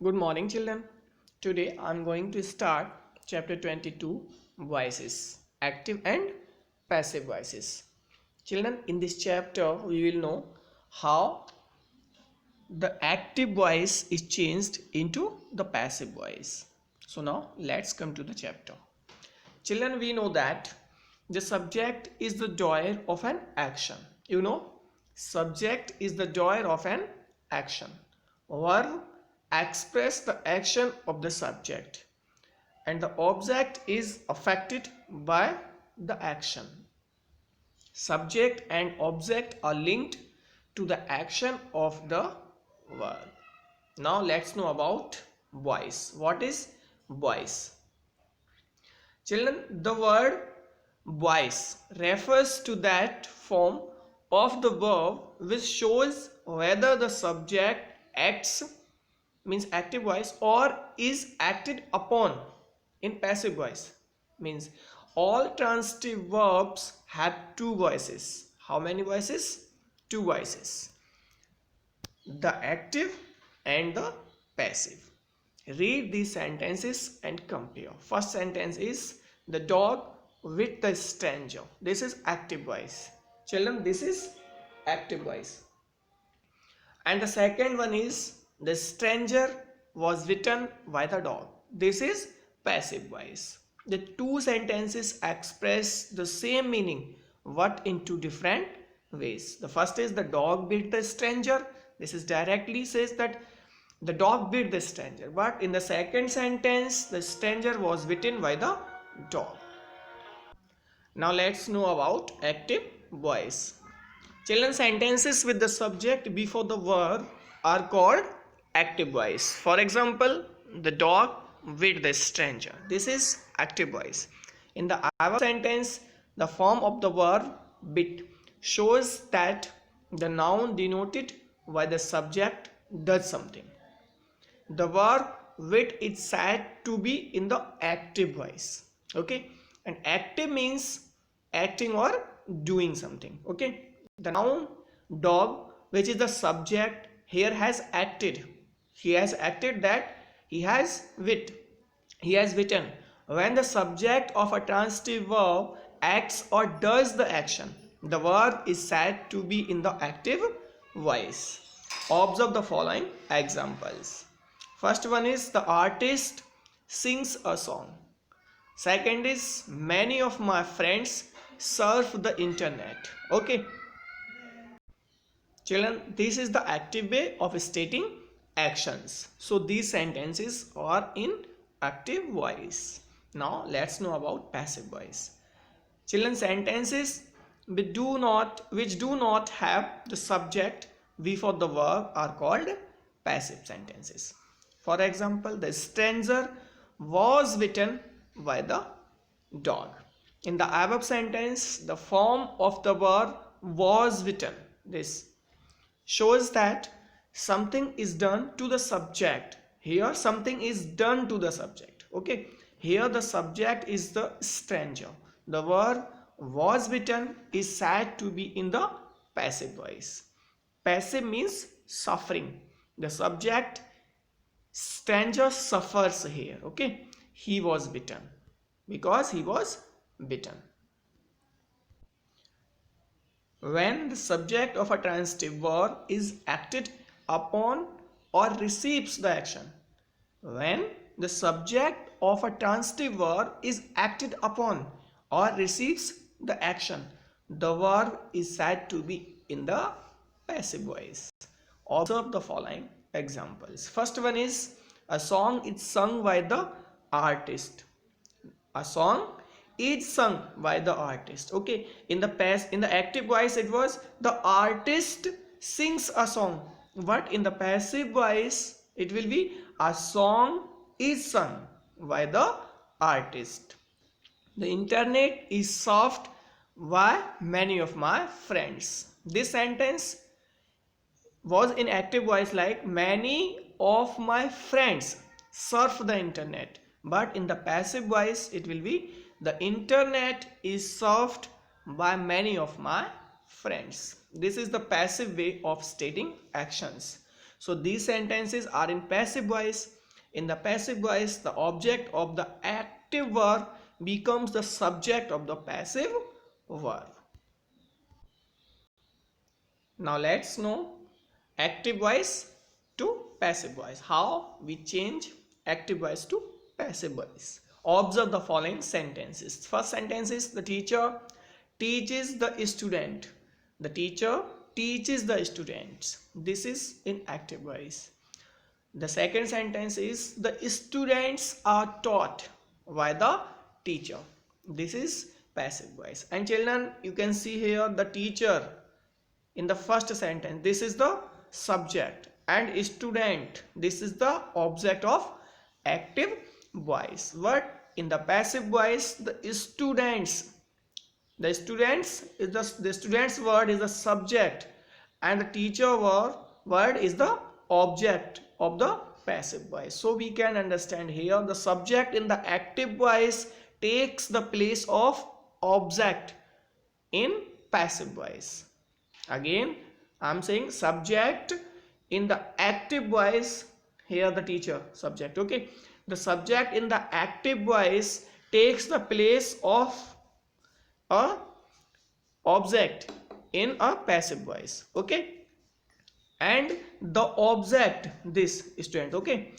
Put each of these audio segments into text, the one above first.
Good morning, children. Today I am going to start chapter 22 voices, active and passive voices. Children, in this chapter we will know how the active voice is changed into the passive voice. So now let's come to the chapter. Children, we know that the subject is the doer of an action. Subject is the doer of an action. Verb express the action of the subject, and the object is affected by the action. Subject and object are linked to the action of the verb. Now let's know about voice. What is voice? Children, the word voice refers to that form of the verb which shows whether the subject acts, means active voice, or is acted upon in passive voice. Means all transitive verbs have two voices. How many voices? Two voices. The active and the passive. Read these sentences and compare. First sentence is the dog with the stranger. This is active voice. Children, this is active voice. And the second one is the stranger was bitten by the dog. This is passive voice. The two sentences express the same meaning, but in two different ways. The first is the dog bit the stranger. This is directly says that the dog bit the stranger, but in the second sentence the stranger was bitten by the dog. Now let's know about active voice. Children, sentences with the subject before the verb are called active voice. For example, the dog with the stranger. This is active voice. In the above sentence, the form of the verb bit shows that the noun denoted by the subject does something. The verb with is said to be in the active voice. Okay, and active means acting or doing something. Okay, the noun dog, which is the subject, here has acted. He has acted that he has bitten. When the subject of a transitive verb acts or does the action, the verb is said to be in the active voice. Observe the following examples. First one is the artist sings a song. Second is many of my friends surf the internet. Okay, children, this is the active way of stating actions. So these sentences are in active voice. Now let's know about passive voice. Children, sentences which do not have the subject before the verb are called passive sentences. For example, the stranger was bitten by the dog. In the above sentence, the form of the verb was bitten. This shows that something is done to the subject. Here something is done to the subject. Okay, here the subject is the stranger. The verb was bitten is said to be in the passive voice. Passive means suffering. The subject stranger suffers here. Okay, he was bitten because he was bitten. When the subject of a transitive verb is acted upon or receives the action. When the subject of a transitive verb is acted upon or receives the action, the verb is said to be in the passive voice. Observe the following examples. First one is a song is sung by the artist. A song is sung by the artist. Okay, in the active voice it was the artist sings a song, but in the passive voice it will be a song is sung by the artist. The internet is surfed by many of my friends. This sentence was in active voice, like many of my friends surf the internet, but in the passive voice it will be the internet is surfed by many of my friends. This is the passive way of stating actions. So these sentences are in passive voice. In the passive voice, the object of the active verb becomes the subject of the passive verb. Now let's know active voice to passive voice. How we change active voice to passive voice. Observe the following sentences. First sentence is the teacher teaches the student. The teacher teaches the students. This is in active voice. The second sentence is the students are taught by the teacher. This is passive voice. And children, you can see here the teacher in the first sentence. This is the subject, and student, this is the object of active voice. But in the passive voice, the students is the student's word is the subject, and the teacher word is the object of the passive voice. So we can understand here the subject in the active voice takes the place of object in passive voice. Again, I'm saying subject in the active voice, here the teacher subject. Okay, the subject in the active voice takes the place of a object in a passive voice. Okay, and the object, this student. Okay,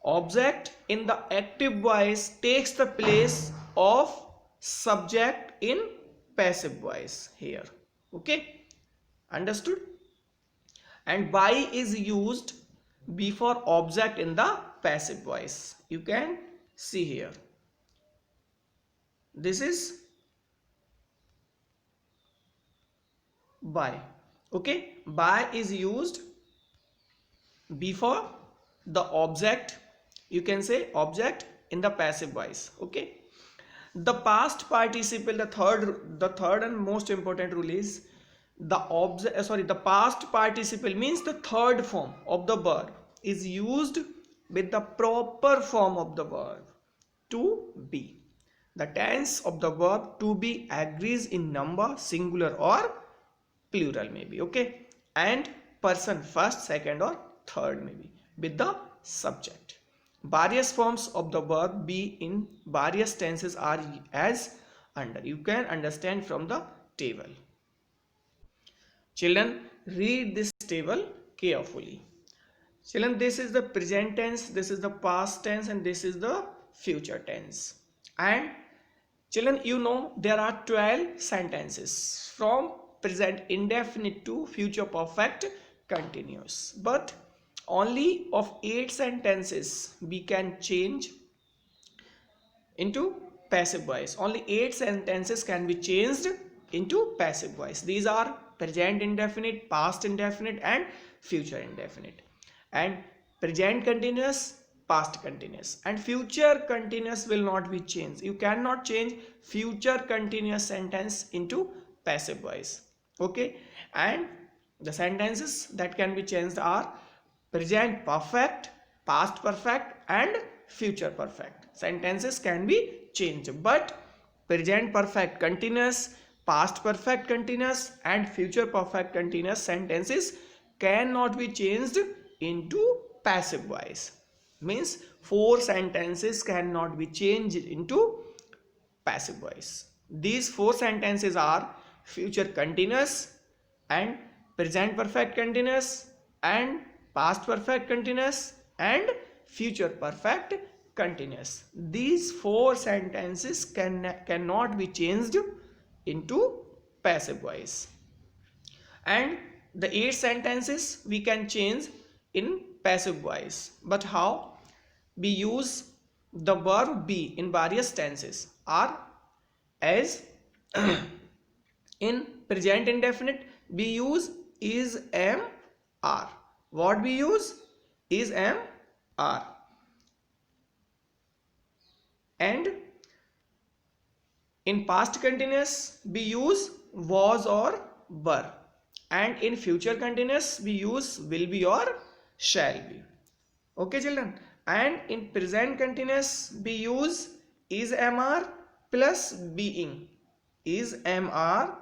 object in the active voice takes the place of subject in passive voice here. Okay, understood? And by is used before object in the passive voice. You can see here. This is by. Okay, by is used before the object. You can say object in the passive voice. Okay, the past participle, the third and most important rule is the past participle means the third form of the verb is used with the proper form of the verb to be. The tense of the verb to be agrees in number, singular or plural maybe. Okay, and person, first, second or third maybe, with the subject. Various forms of the verb be in various tenses are as under. You can understand from the table. Children, read this table carefully. Children, this is the present tense, this is the past tense, and this is the future tense. And children, you know there are 12 sentences from present indefinite to future perfect continuous. But only of 8 sentences we can change into passive voice. Only 8 sentences can be changed into passive voice. These are present indefinite, past indefinite and future indefinite. And present continuous, past continuous, and future continuous will not be changed. You cannot change future continuous sentence into passive voice. Okay, and the sentences that can be changed are present perfect, past perfect and future perfect. Sentences can be changed, but present perfect continuous, past perfect continuous and future perfect continuous sentences cannot be changed into passive voice. Means 4 sentences cannot be changed into passive voice. These 4 sentences are future continuous and present perfect continuous and past perfect continuous and future perfect continuous. These 4 sentences cannot be changed into passive voice. And the 8 sentences we can change in passive voice. But how? We use the verb be in various tenses are as in present indefinite we use is, am, are. What we use? Is, am, are. And in past continuous we use was or were. And in future continuous we use will be or shall be. Okay children, and in present continuous we use is, am, are plus being. Is, am, are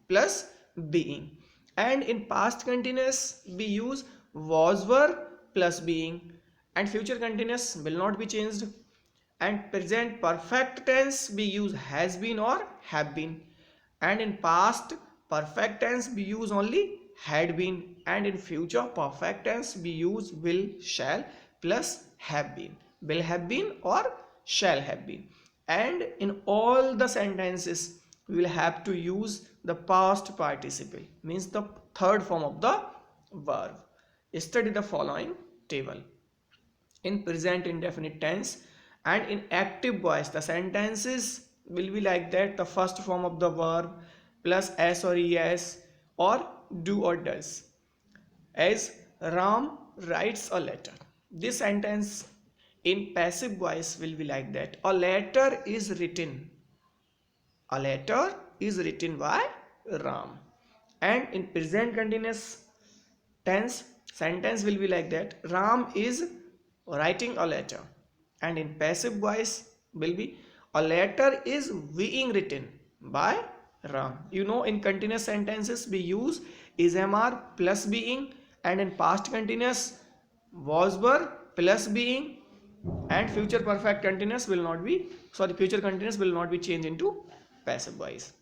plus being. And in past continuous we use was, were plus being, and future continuous will not be changed. And present perfect tense we use has been or have been, and in past perfect tense we use only had been, and in future perfect tense we use will, shall plus have been, will have been or shall have been. And in all the sentences we will have to use the past participle, means the third form of the verb. Study the following table. In present indefinite tense and in active voice, the sentences will be like that: the first form of the verb plus s or es, or do or does. As Ram writes a letter, this sentence in passive voice will be like that: a letter is written, a letter is written by Ram. And in present continuous tense, sentence will be like that: Ram is writing a letter. And in passive voice will be: a letter is being written by Ram. You know, in continuous sentences we use is mr plus being, and in past continuous was, were plus being, and future perfect continuous will not be, future continuous will not be changed into passive voice.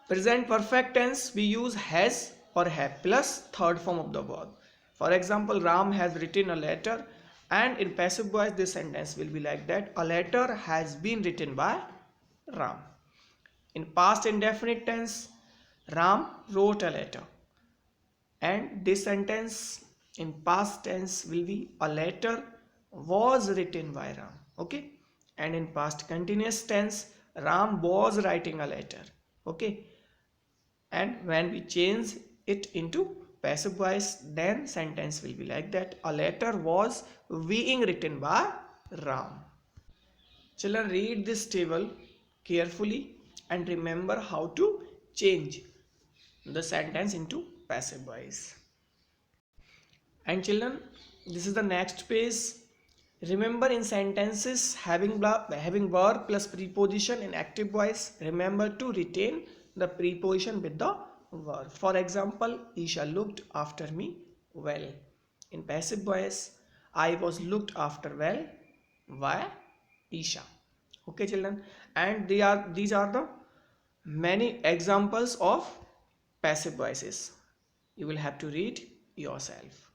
Present perfect tense we use has or have plus third form of the verb. For example, Ram has written a letter, and in passive voice this sentence will be like that: a letter has been written by Ram. In past indefinite tense, Ram wrote a letter, and this sentence in past tense will be: a letter was written by Ram. Okay, and in past continuous tense, Ram was writing a letter. Okay, and when we change it into passive voice, then sentence will be like that: a letter was being written by Ram. Children, read this table carefully and remember how to change the sentence into passive voice. And children, this is the next page. Remember, in sentences having verb plus preposition in active voice, remember to retain the preposition with the verb. For example, Isha looked after me well. In passive voice, I was looked after well by Isha. Okay, children, and these are the many examples of passive voices. You will have to read yourself.